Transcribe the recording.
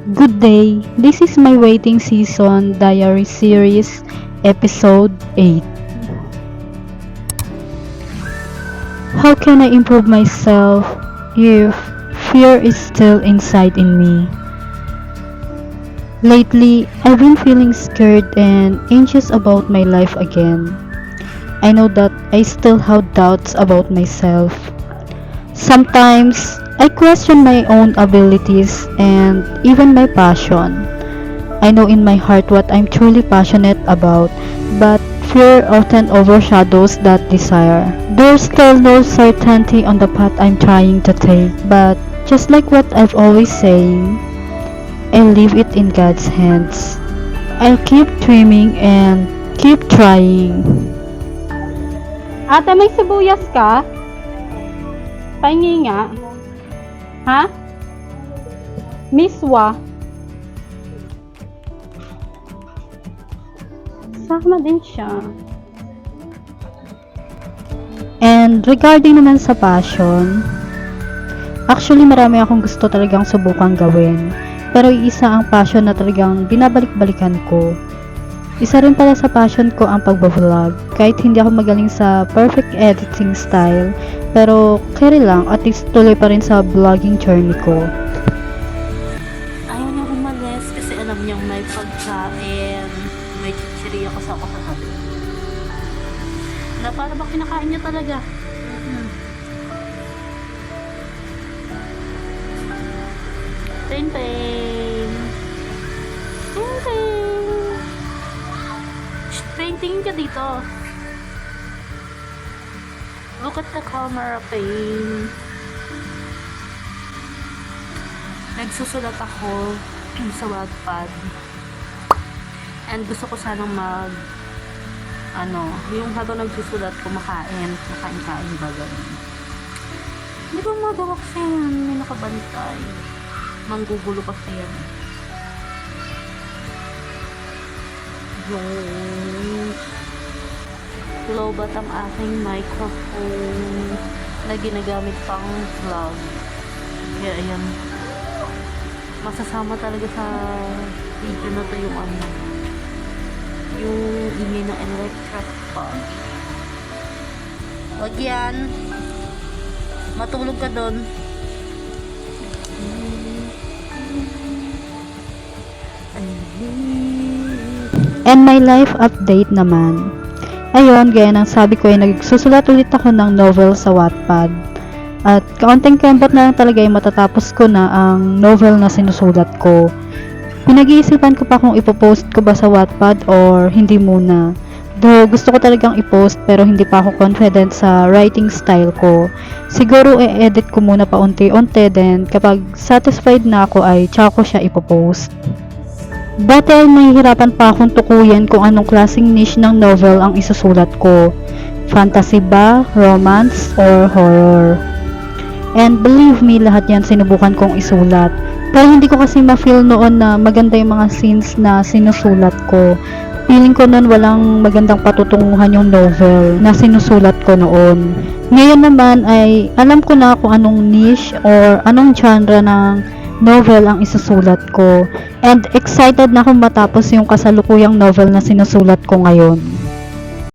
Good day. This is my waiting season diary series, episode 8. How can I improve myself if fear is still inside in me? Lately, I've been feeling scared and anxious about my life again. I know that I still have doubts about myself. Sometimes, I question my own abilities and even my passion. I know in my heart what I'm truly passionate about, but fear often overshadows that desire. There's still no certainty on the path I'm trying to take, but just like what I've always saying, I leave it in God's hands. I'll keep dreaming and keep trying. Ate, may sibuyas ka? Pahingi nga. Ha? Miswa. Sama din siya. And regarding naman sa passion, actually marami akong gusto talagang subukang gawin. Pero isa ang passion na talagang binabalik-balikan ko. Isa rin pala sa passion ko ang pagbablog. Kahit hindi ako magaling sa perfect editing style, pero carry lang at least tuloy pa rin sa vlogging journey ko. Ayaw niya umalis kasi alam niyang may pagkain, may chichirya ko sa katabi. Na para ba kinakain niya talaga? Ting ting! Ting ting! Shh, tingin ka dito. Look at the camera, Pain. Nagsusulat ako sa Wattpad. And gusto ko sanang yung habang nagsusulat, kain ba ganun. Hindi ko magawa kasi yan, may nakabantay. Manggugulo kasi yan. Yung lowbat ang aking microphone na ginagamit pang vlog. Kaya ayan, masasama talaga sa video na to yung yung ingay ng electric fan. Wag yan, matulog ka doon. And my life update naman. Ayun, gaya ng sabi ko ay nagsusulat ulit ako ng novel sa Wattpad. At kaunting kembot na lang talaga ay matatapos ko na ang novel na sinusulat ko. Pinag-iisipan ko pa kung ipopost ko ba sa Wattpad or hindi muna. Though gusto ko talagang ipost pero hindi pa ako confident sa writing style ko. Siguro i-edit ko muna pa unti-unti, then kapag satisfied na ako ay tsaka ko siya ipopost. Dati ay nahihirapan pa akong tukuyin kung anong klaseng niche ng novel ang isusulat ko. Fantasy ba, romance, or horror. And believe me, lahat yan sinubukan kong isulat. Pero hindi ko kasi ma-feel noon na maganda yung mga scenes na sinusulat ko. Feeling ko noon walang magandang patutunguhan yung novel na sinusulat ko noon. Ngayon naman ay alam ko na kung anong niche or anong genre ng novel ang isusulat ko. And excited na akong matapos yung kasalukuyang novel na sinusulat ko ngayon.